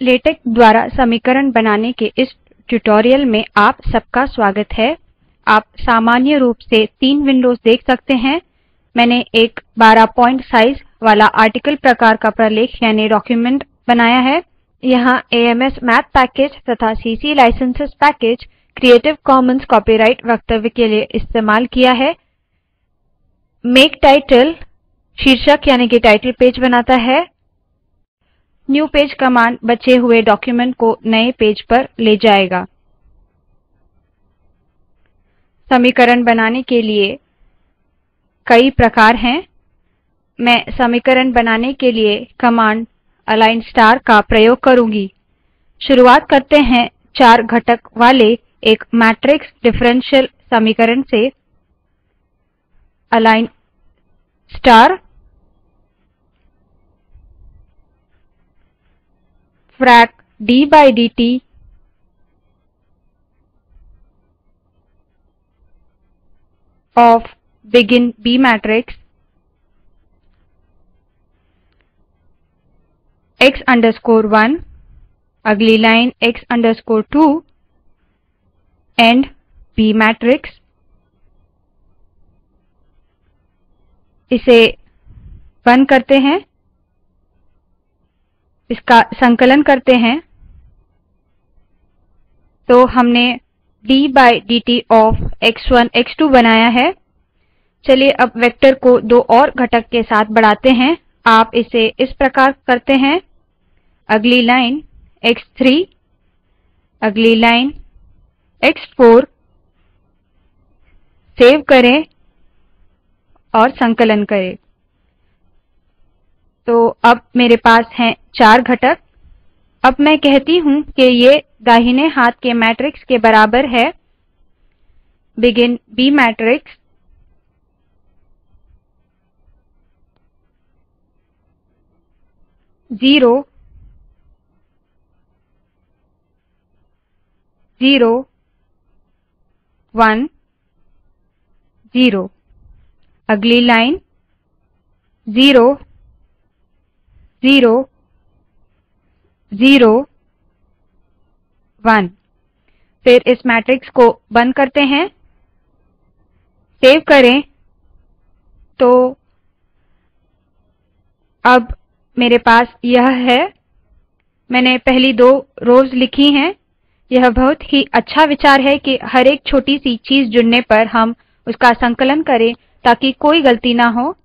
LaTeX द्वारा समीकरण बनाने के इस ट्यूटोरियल में आप सबका स्वागत है। आप सामान्य रूप से 3 विंडोज देख सकते हैं। मैंने एक 12 पॉइंट साइज वाला आर्टिकल प्रकार का प्रलेख यानी डॉक्यूमेंट बनाया है। यहाँ AMS मैथ पैकेज तथा CC licences package creative commons copyright वक्तव्य के लिए इस्तेमाल किया है। मेक टाइटल शीर्षक यानी कि टाइटल पेज बनाता है। न्यू पेज कमांड बचे हुए डॉक्यूमेंट को नए पेज पर ले जाएगा। समीकरण बनाने के लिए कई प्रकार हैं। मैं समीकरण बनाने के लिए कमांड अलाइन स्टार का प्रयोग करूंगी। शुरुआत करते हैं 4 घटक वाले एक मैट्रिक्स डिफरेंशियल समीकरण से। Align star frac d by dt of begin B matrix x underscore 1 अगली line x underscore 2 end B matrix। इसे बंद करते हैं, इसका संकलन करते हैं तो हमने d by dt of x1 x2 बनाया है। चलिए अब वेक्टर को 2 और घटक के साथ बढ़ाते हैं। आप इसे इस प्रकार करते हैं। अगली लाइन x3 अगली लाइन x4 सेव करें और संकलन करें। तो अब मेरे पास हैं 4 घटक। अब मैं कहती हूँ कि ये दाहिने हाथ के मैट्रिक्स के बराबर है। Begin B matrix zero 0 1 0। अगली लाइन 0 0 0 1। फिर इस मैट्रिक्स को बंद करते हैं, सेव करें तो अब मेरे पास यह है। मैंने पहली 2 रोव्स लिखी हैं। यह बहुत ही अच्छा विचार है कि हर एक छोटी सी चीज जुड़ने पर हम उसका संकलन करें ताकि कोई गलती ना हो।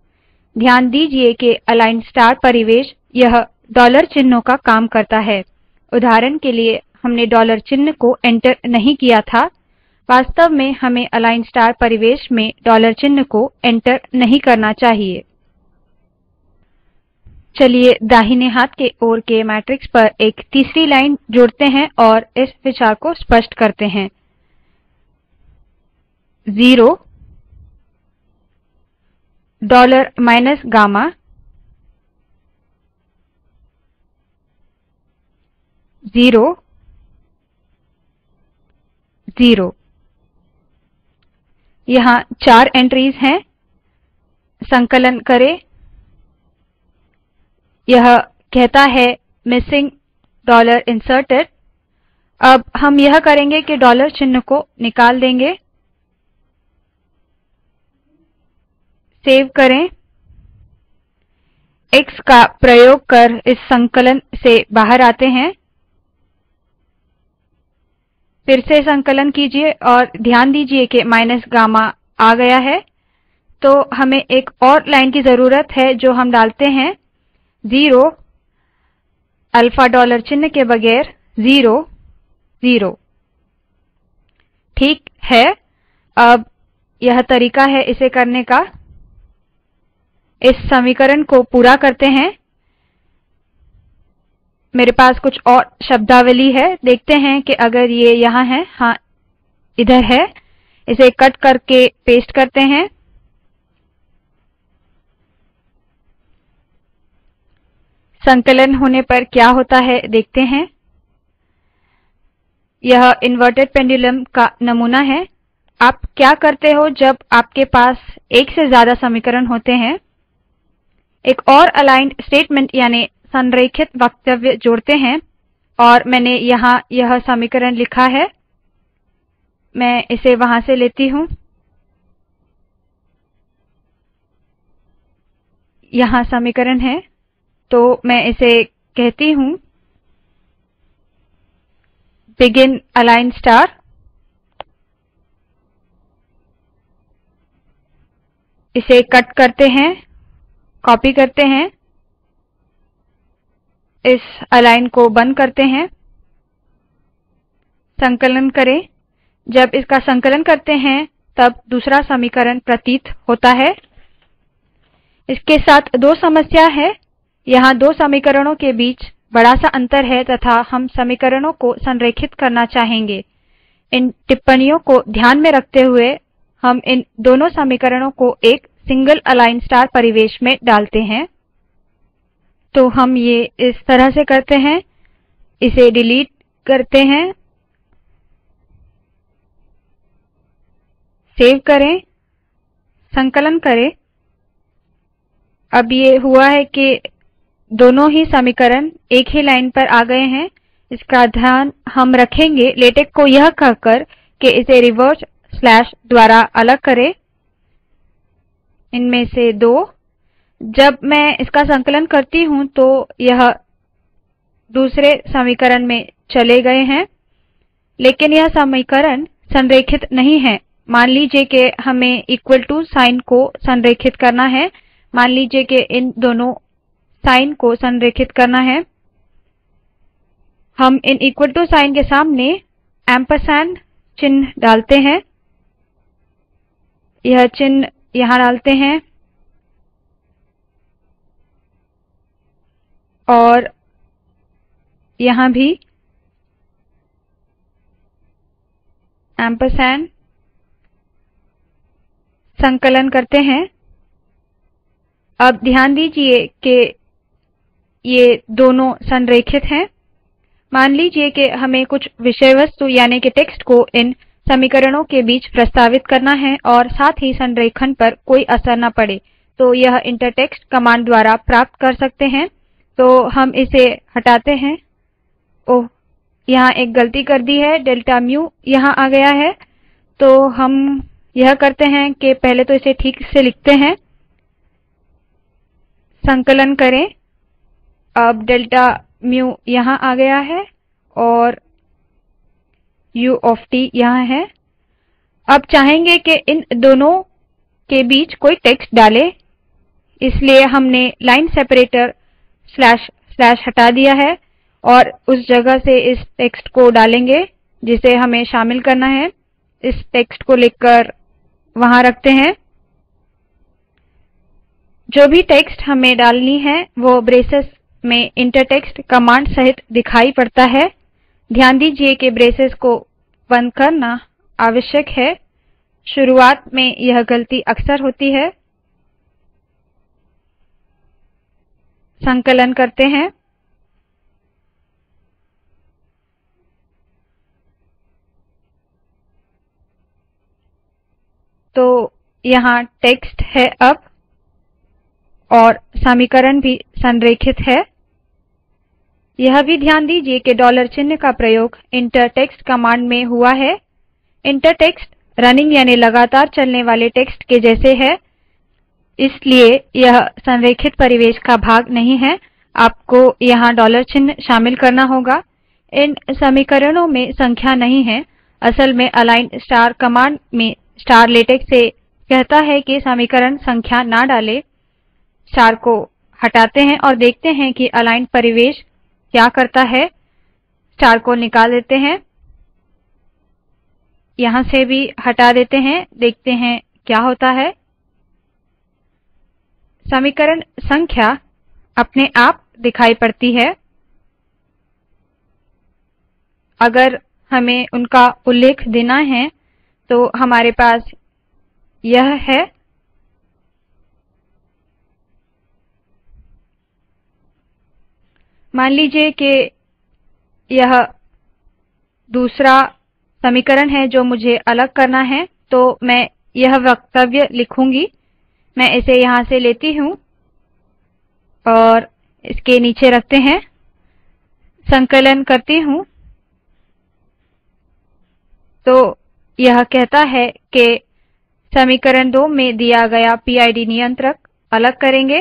ध्यान दीजिए कि अलाइन स्टार परिवेश यह डॉलर चिन्हों का काम करता है। उदाहरण के लिए हमने डॉलर चिन्ह को एंटर नहीं किया था। वास्तव में हमें अलाइन स्टार परिवेश में डॉलर चिन्ह को एंटर नहीं करना चाहिए। चलिए दाहिने हाथ के ओर के मैट्रिक्स पर एक तीसरी लाइन जोड़ते हैं और इस विचार को स्पष्ट करते हैं। 0 डॉलर माइनस गामा 0 0। यहाँ 4 एंट्रीज हैं। संकलन करें। यह कहता है मिसिंग डॉलर इंसर्टेड। अब हम यह करेंगे कि डॉलर चिन्ह को निकाल देंगे। सेव करें। x का प्रयोग कर इस संकलन से बाहर आते हैं। फिर से संकलन कीजिए और ध्यान दीजिए कि माइनस गामा आ गया है। तो हमें एक और लाइन की जरूरत है जो हम डालते हैं 0 अल्फा डॉलर चिन्ह के बगैर 0 0। ठीक है, अब यह तरीका है इसे करने का। इस समीकरण को पूरा करते हैं। मेरे पास कुछ और शब्दावली है। देखते हैं कि अगर ये यहाँ है। हाँ, इधर है। इसे कट करके पेस्ट करते हैं। संकलन होने पर क्या होता है देखते हैं। यह इन्वर्टेड पेंडुलम का नमूना है। आप क्या करते हो जब आपके पास एक से ज्यादा समीकरण होते हैं? एक और अलाइन्ड स्टेटमेंट यानी संरेखित वक्तव्य जोड़ते हैं। और मैंने यहाँ यह समीकरण लिखा है, मैं इसे वहां से लेती हूँ, यहाँ समीकरण है, तो मैं इसे कहती हूँ बिगिन अलाइन स्टार, इसे कट करते हैं, कॉपी करते हैं, इस अलाइन को बंद करते हैं, संकलन करें। जब इसका संकलन करते हैं तब दूसरा समीकरण प्रतीत होता है। इसके साथ दो समस्या है, यहाँ दो समीकरणों के बीच बड़ा सा अंतर है तथा हम समीकरणों को संरेखित करना चाहेंगे। इन टिप्पणियों को ध्यान में रखते हुए हम इन दोनों समीकरणों को एक सिंगल अलाइन स्टार परिवेश में डालते हैं। तो हम ये इस तरह से करते हैं, इसे डिलीट करते हैं, सेव करें, संकलन करें। अब ये हुआ है कि दोनों ही समीकरण एक ही लाइन पर आ गए हैं। इसका ध्यान हम रखेंगे लेटेक को यह कहकर कि इसे रिवर्स स्लैश द्वारा अलग करें, इनमें से दो। जब मैं इसका संकलन करती हूँ तो यह दूसरे समीकरण में चले गए हैं, लेकिन यह समीकरण संरेखित नहीं है। मान लीजिए कि हमें इक्वल टू साइन को संरेखित करना है, मान लीजिए कि इन दोनों साइन को संरेखित करना है। हम इन इक्वल टू साइन के सामने एम्परसैंड चिन्ह डालते हैं, यह चिन्ह यहाँ डालते हैं और यहाँ भी एम्परसैंड, संकलन करते हैं। अब ध्यान दीजिए कि ये दोनों संरेखित हैं। मान लीजिए कि हमें कुछ विषय वस्तु यानी कि टेक्स्ट को इन समीकरणों के बीच प्रस्तावित करना है और साथ ही संरेखन पर कोई असर न पड़े, तो यह इंटरटेक्स्ट कमांड द्वारा प्राप्त कर सकते हैं। तो हम इसे हटाते हैं। ओह, यहाँ एक गलती कर दी है, डेल्टा म्यू यहाँ आ गया है। तो हम यह करते हैं कि पहले तो इसे ठीक से लिखते हैं, संकलन करें। अब डेल्टा म्यू यहाँ आ गया है और u ऑफ t यहाँ है। अब चाहेंगे कि इन दोनों के बीच कोई टेक्स्ट डाले, इसलिए हमने लाइन सेपरेटर स्लैश स्लैश हटा दिया है और उस जगह से इस टेक्स्ट को डालेंगे जिसे हमें शामिल करना है। इस टेक्स्ट को लेकर वहाँ रखते हैं। जो भी टेक्स्ट हमें डालनी है वो ब्रेसेस में इंटरटेक्स्ट कमांड सहित दिखाई पड़ता है। ध्यान दीजिए कि ब्रेसेस को बंद करना आवश्यक है, शुरुआत में यह गलती अक्सर होती है। संकलन करते हैं। तो यहाँ टेक्स्ट है अब और समीकरण भी संरेखित है। यह भी ध्यान दीजिए कि डॉलर चिन्ह का प्रयोग इंटरटेक्स्ट कमांड में हुआ है। इंटरटेक्स्ट रनिंग यानी लगातार चलने वाले टेक्स्ट के जैसे है, इसलिए यह संरेखित परिवेश का भाग नहीं है। आपको यहाँ डॉलर चिन्ह शामिल करना होगा। इन समीकरणों में संख्या नहीं है। असल में अलाइन स्टार कमांड में स्टार लेटेक से कहता है कि समीकरण संख्या ना डाले। स्टार को हटाते हैं और देखते हैं कि अलाइन परिवेश क्या करता है। स्टार को निकाल देते हैं, यहाँ से भी हटा देते हैं, देखते हैं क्या होता है। समीकरण संख्या अपने आप दिखाई पड़ती है। अगर हमें उनका उल्लेख देना है तो हमारे पास यह है। मान लीजिए कि यह दूसरा समीकरण है जो मुझे अलग करना है, तो मैं यह वक्तव्य लिखूंगी। मैं इसे यहाँ से लेती हूँ और इसके नीचे रखते हैं, संकलन करती हूँ तो यह कहता है कि समीकरण 2 में दिया गया पीआईडी नियंत्रक अलग करेंगे।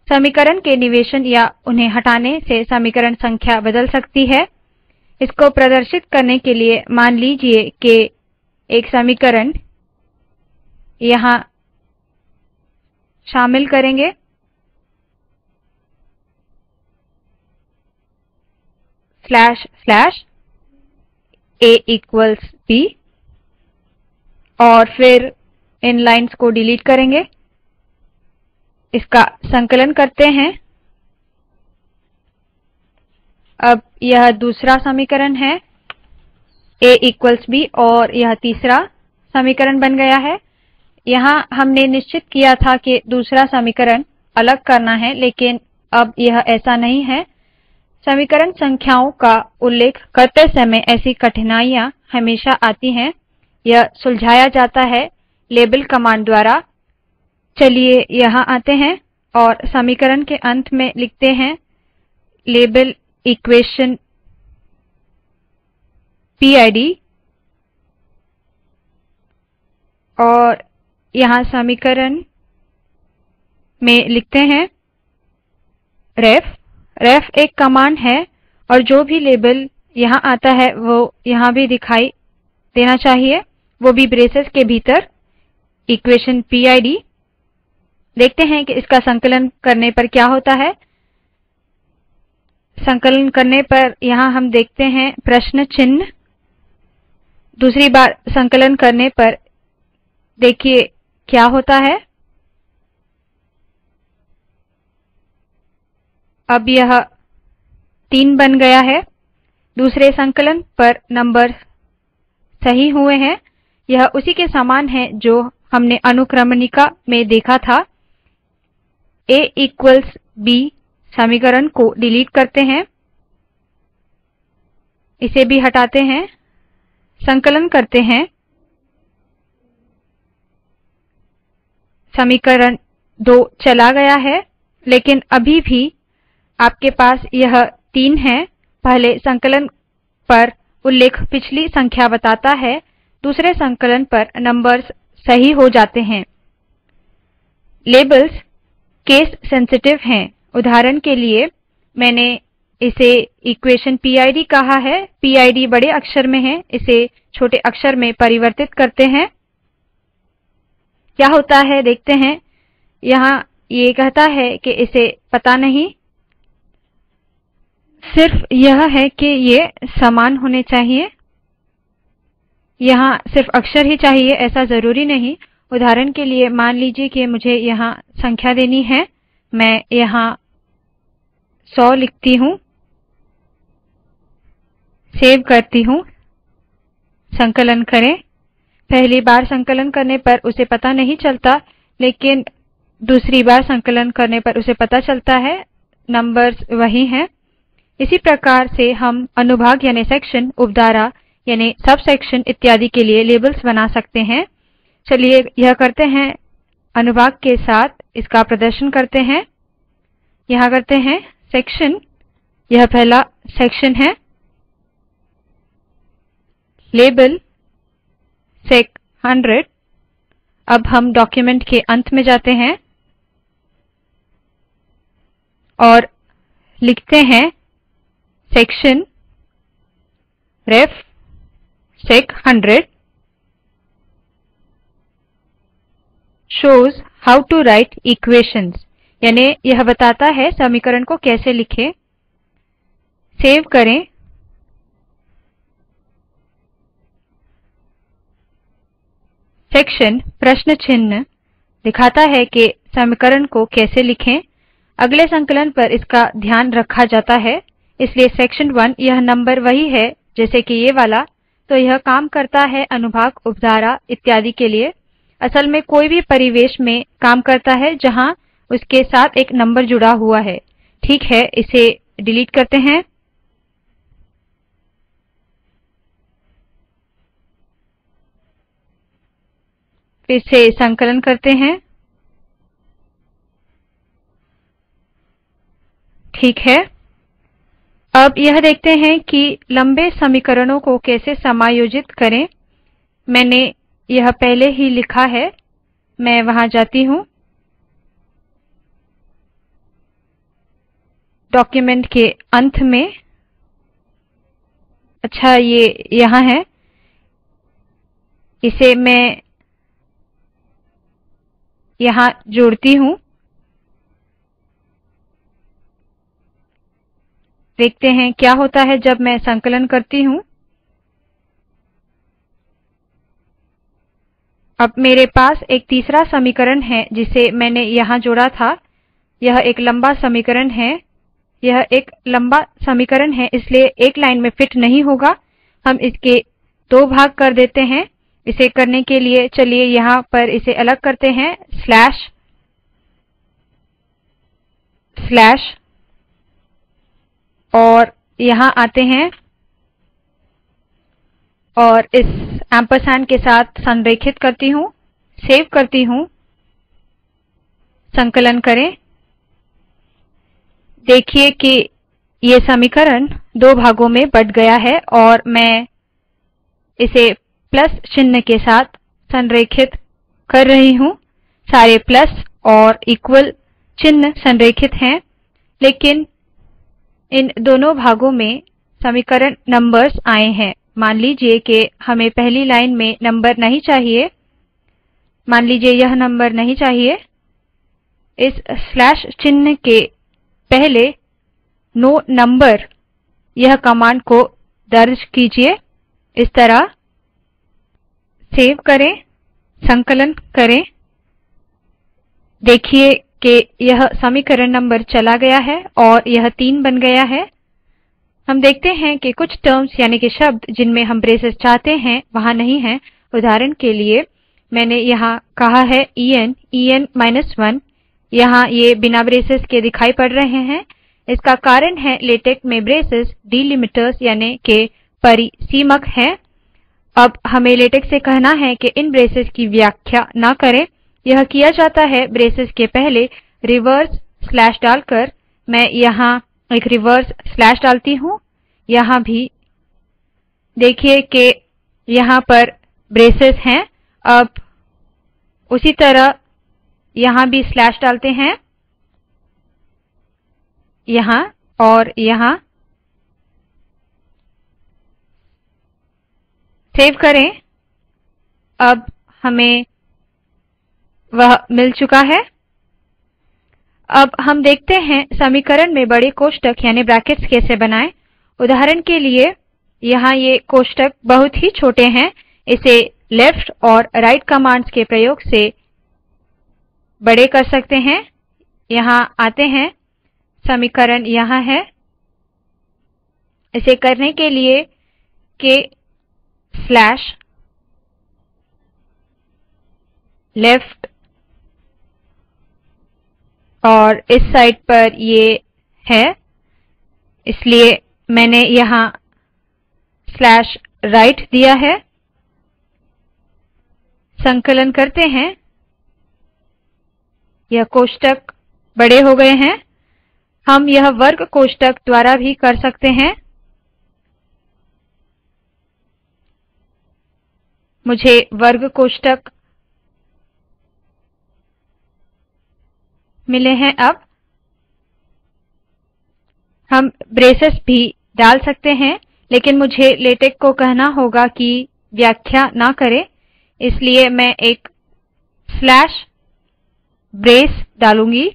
समीकरण के निवेशन या उन्हें हटाने से समीकरण संख्या बदल सकती है। इसको प्रदर्शित करने के लिए मान लीजिए कि एक समीकरण यहाँ शामिल करेंगे // a इक्वल्स b और फिर इन लाइन्स को डिलीट करेंगे। इसका संकलन करते हैं। अब यह दूसरा समीकरण है a इक्वल्स b और यह तीसरा समीकरण बन गया है। यहाँ हमने निश्चित किया था कि दूसरा समीकरण अलग करना है, लेकिन अब यह ऐसा नहीं है। समीकरण संख्याओं का उल्लेख करते समय ऐसी कठिनाइयां हमेशा आती हैं। यह सुलझाया जाता है लेबल कमांड द्वारा। चलिए यहाँ आते हैं और समीकरण के अंत में लिखते हैं लेबल इक्वेशन पीआईडी और यहाँ समीकरण में लिखते हैं रेफ। रेफ एक कमांड है और जो भी लेबल यहाँ आता है वो यहाँ भी दिखाई देना चाहिए, वो भी ब्रेसेस के भीतर। इक्वेशन पीआईडी देखते हैं कि इसका संकलन करने पर क्या होता है। संकलन करने पर यहाँ हम देखते हैं प्रश्न चिन्ह। दूसरी बार संकलन करने पर देखिए क्या होता है। अब यह 3 बन गया है। दूसरे संकलन पर नंबर सही हुए हैं। यह उसी के समान है जो हमने अनुक्रमणिका में देखा था। a इक्वल्स b समीकरण को डिलीट करते हैं, इसे भी हटाते हैं, संकलन करते हैं। समीकरण 2 चला गया है, लेकिन अभी भी आपके पास यह 3 है। पहले संकलन पर उल्लेख पिछली संख्या बताता है, दूसरे संकलन पर नंबर्स सही हो जाते हैं। लेबल्स केस सेंसिटिव हैं। उदाहरण के लिए मैंने इसे इक्वेशन पीआईडी कहा है। पीआईडी बड़े अक्षर में है, इसे छोटे अक्षर में परिवर्तित करते हैं। क्या होता है देखते हैं। यहाँ ये कहता है कि इसे पता नहीं, सिर्फ यह है कि ये समान होने चाहिए। यहाँ सिर्फ अक्षर ही चाहिए, ऐसा जरूरी नहीं। उदाहरण के लिए मान लीजिए कि मुझे यहाँ संख्या देनी है। मैं यहाँ 100 लिखती हूँ, सेव करती हूँ, संकलन करें। पहली बार संकलन करने पर उसे पता नहीं चलता, लेकिन दूसरी बार संकलन करने पर उसे पता चलता है, नंबर्स वही हैं। इसी प्रकार से हम अनुभाग यानी सेक्शन, उपधारा यानी सब सेक्शन इत्यादि के लिए लेबल्स बना सकते हैं। चलिए यह करते हैं। अनुभाग के साथ इसका प्रदर्शन करते हैं। यहाँ करते हैं सेक्शन, यह पहला सेक्शन है। लेबल सेक 100। अब हम डॉक्यूमेंट के अंत में जाते हैं और लिखते हैं section ref sec 100 shows how to write equations, यानी यह बताता है समीकरण को कैसे लिखें। सेव करें। सेक्शन प्रश्न चिन्ह दिखाता है कि समीकरण को कैसे लिखें। अगले संकलन पर इसका ध्यान रखा जाता है, इसलिए सेक्शन 1 यह नंबर वही है जैसे कि ये वाला, तो यह काम करता है अनुभाग, उपधारा इत्यादि के लिए। असल में कोई भी परिवेश में काम करता है जहाँ उसके साथ एक नंबर जुड़ा हुआ है। ठीक है, इसे डिलीट करते हैं। फिर से संकलन करते हैं। ठीक है। अब यह देखते हैं कि लंबे समीकरणों को कैसे समायोजित करें। मैंने यह पहले ही लिखा है, मैं वहाँ जाती हूँ, डॉक्यूमेंट के अंत में। अच्छा, ये यहाँ है, इसे मैं यहाँ जोड़ती हूँ। देखते हैं क्या होता है जब मैं संकलन करती हूँ। अब मेरे पास एक तीसरा समीकरण है जिसे मैंने यहाँ जोड़ा था। यह एक लंबा समीकरण है, यह एक लंबा समीकरण है, इसलिए एक लाइन में फिट नहीं होगा। हम इसके दो भाग कर देते हैं। इसे करने के लिए चलिए यहाँ पर इसे अलग करते हैं, स्लैश स्लैश, और यहाँ आते हैं और इस एम्परसैंड के साथ संरेखित करती हूँ, सेव करती हूँ, संकलन करें। देखिए कि ये समीकरण दो भागों में बट गया है और मैं इसे प्लस चिन्ह के साथ संरेखित कर रही हूँ। सारे प्लस और इक्वल चिन्ह संरेखित हैं, लेकिन इन दोनों भागों में समीकरण नंबर्स आए हैं। मान लीजिए कि हमें पहली लाइन में नंबर नहीं चाहिए, मान लीजिए यह नंबर नहीं चाहिए। इस स्लैश चिन्ह के पहले नो नंबर यह कमांड को दर्ज कीजिए, इस तरह। सेव करें, संकलन करें। देखिए कि यह समीकरण नंबर चला गया है और यह 3 बन गया है। हम देखते हैं कि कुछ टर्म्स यानी कि शब्द जिनमें हम ब्रेसेस चाहते हैं वहाँ नहीं है। उदाहरण के लिए मैंने यहाँ कहा है en -1, यहाँ ये बिना ब्रेसेस के दिखाई पड़ रहे हैं। इसका कारण है लेटेक में ब्रेसेस डिलिमिटर्स यानी के परिसीमक हैं। अब हमें लेटेक से कहना है कि इन ब्रेसेस की व्याख्या न करें। यह किया जाता है ब्रेसेस के पहले रिवर्स स्लैश डालकर। मैं यहाँ एक रिवर्स स्लैश डालती हूँ। यहाँ भी देखिए कि यहाँ पर ब्रेसेस हैं। अब उसी तरह यहाँ भी स्लैश डालते हैं, यहाँ और यहाँ। सेव करें। अब हमें वह मिल चुका है। अब हम देखते हैं समीकरण में बड़े कोष्ठक यानी ब्रैकेट्स कैसे बनाएं। उदाहरण के लिए यहाँ ये कोष्ठक बहुत ही छोटे हैं। इसे लेफ्ट और राइट कमांड्स के प्रयोग से बड़े कर सकते हैं। यहाँ आते हैं, समीकरण यहाँ है। इसे करने के लिए के स्लैश लेफ्ट और इस साइड पर ये है, इसलिए मैंने यहाँ स्लैश राइट दिया है। संकलन करते हैं, यह कोष्ठक बड़े हो गए हैं। हम यह वर्ग कोष्ठक द्वारा भी कर सकते हैं। मुझे वर्ग कोष्ठक मिले हैं। अब हम ब्रेसेस भी डाल सकते हैं, लेकिन मुझे लेटेक को कहना होगा कि व्याख्या ना करे, इसलिए मैं एक स्लैश ब्रेस डालूंगी।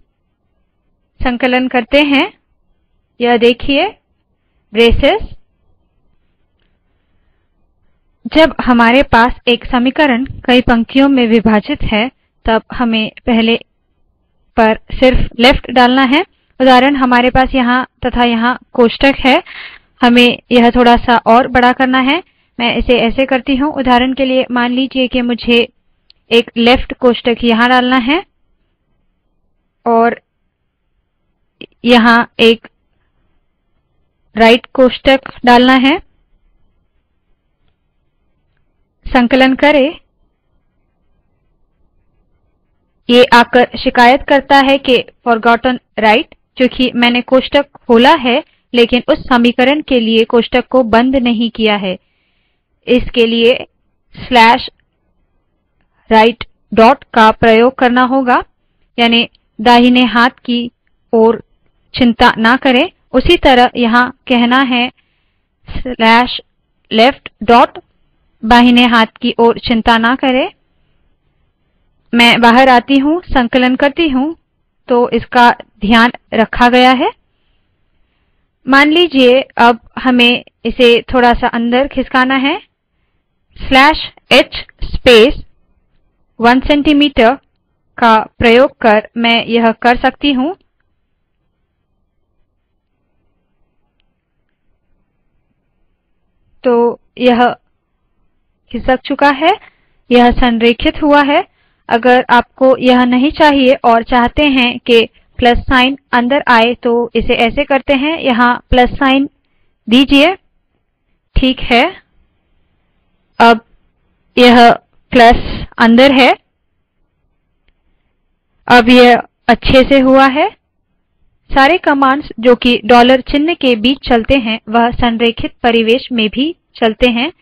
संकलन करते हैं, यह देखिए ब्रेसेस। जब हमारे पास एक समीकरण कई पंक्तियों में विभाजित है, तब हमें पहले पर सिर्फ लेफ्ट डालना है। उदाहरण हमारे पास यहाँ तथा यहाँ कोष्ठक है, हमें यह थोड़ा सा और बड़ा करना है। मैं इसे ऐसे करती हूँ। उदाहरण के लिए मान लीजिए कि मुझे एक लेफ्ट कोष्ठक यहाँ डालना है और यहाँ एक राइट कोष्ठक डालना है। संकलन करें, ये आकर शिकायत करता है कि फॉरगॉटन राइट, क्योंकि मैंने कोष्ठक खोला है लेकिन उस समीकरण के लिए कोष्ठक को बंद नहीं किया है। इसके लिए /right डॉट का प्रयोग करना होगा, यानी दाहिने हाथ की ओर चिंता ना करें। उसी तरह यहाँ कहना है /left डॉट बाहिने हाथ की ओर चिंता ना करें। मैं बाहर आती हूँ, संकलन करती हूँ तो इसका ध्यान रखा गया है। मान लीजिए अब हमें इसे थोड़ा सा अंदर खिसकाना है। /h स्पेस 1 सेंटीमीटर का प्रयोग कर मैं यह कर सकती हूँ। तो यह खिसक चुका है, यह संरेखित हुआ है। अगर आपको यह नहीं चाहिए और चाहते हैं कि प्लस साइन अंदर आए तो इसे ऐसे करते हैं, यहाँ प्लस साइन दीजिए। ठीक है, अब यह प्लस अंदर है, अब यह अच्छे से हुआ है। सारे कमांड्स जो कि डॉलर चिन्ह के बीच चलते हैं वह संरेखित परिवेश में भी चलते हैं,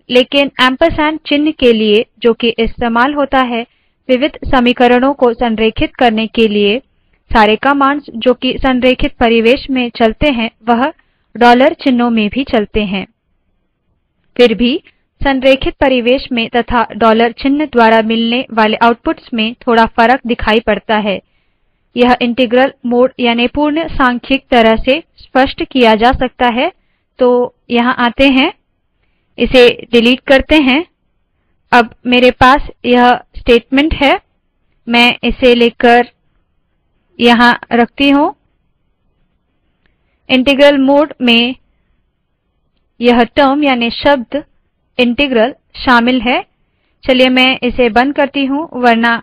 लेकिन एम्परसैंड चिन्ह के लिए जो कि इस्तेमाल होता है विविध समीकरणों को संरेखित करने के लिए, सारे कमांड्स जो कि संरेखित परिवेश में चलते हैं वह डॉलर चिन्हों में भी चलते हैं। फिर भी संरेखित परिवेश में तथा डॉलर चिन्ह द्वारा मिलने वाले आउटपुट्स में थोड़ा फर्क दिखाई पड़ता है। यह इंटीग्रल मोड यानी पूर्ण सांख्यिक तरह से स्पष्ट किया जा सकता है। तो यहाँ आते हैं, इसे डिलीट करते हैं। अब मेरे पास यह स्टेटमेंट है, मैं इसे लेकर यहाँ रखती हूँ। इंटीग्रल मोड में यह टर्म यानी शब्द इंटीग्रल शामिल है। चलिए मैं इसे बंद करती हूँ, वरना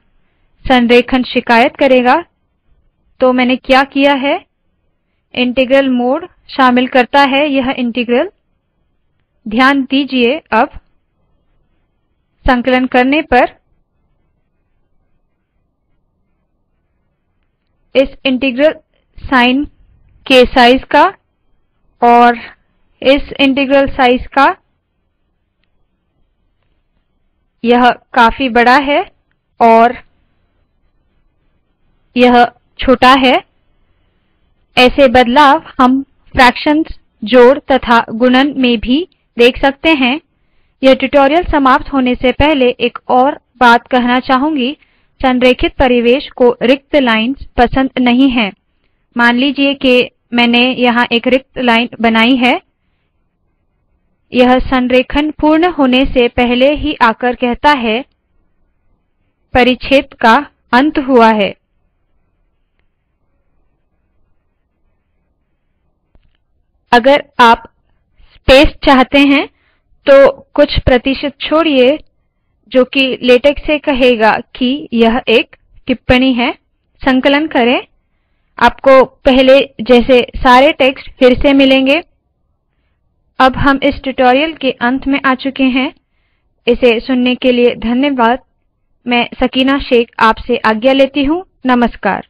संरेखन शिकायत करेगा। तो मैंने क्या किया है, इंटीग्रल मोड शामिल करता है यह इंटीग्रल। ध्यान दीजिए, अब संकलन करने पर इस इंटीग्रल साइन के साइज का और इस इंटीग्रल साइज का यह काफी बड़ा है और यह छोटा है। ऐसे बदलाव हम फ्रैक्शंस, जोड़ तथा गुणन में भी देख सकते हैं। यह ट्यूटोरियल समाप्त होने से पहले एक और बात कहना चाहूंगी, संरेखित परिवेश को रिक्त लाइन्स पसंद नहीं है। मान लीजिए कि मैंने यहाँ एक रिक्त लाइन बनाई है, यह संरेखन पूर्ण होने से पहले ही आकर कहता है परिच्छेद का अंत हुआ है। अगर आप स्पेस चाहते हैं तो कुछ प्रतिशत छोड़िए, जो कि लेटेक से कहेगा कि यह एक टिप्पणी है। संकलन करें, आपको पहले जैसे सारे टेक्स्ट फिर से मिलेंगे। अब हम इस ट्यूटोरियल के अंत में आ चुके हैं। इसे सुनने के लिए धन्यवाद। मैं सकीना शेख आपसे आज्ञा लेती हूँ। नमस्कार।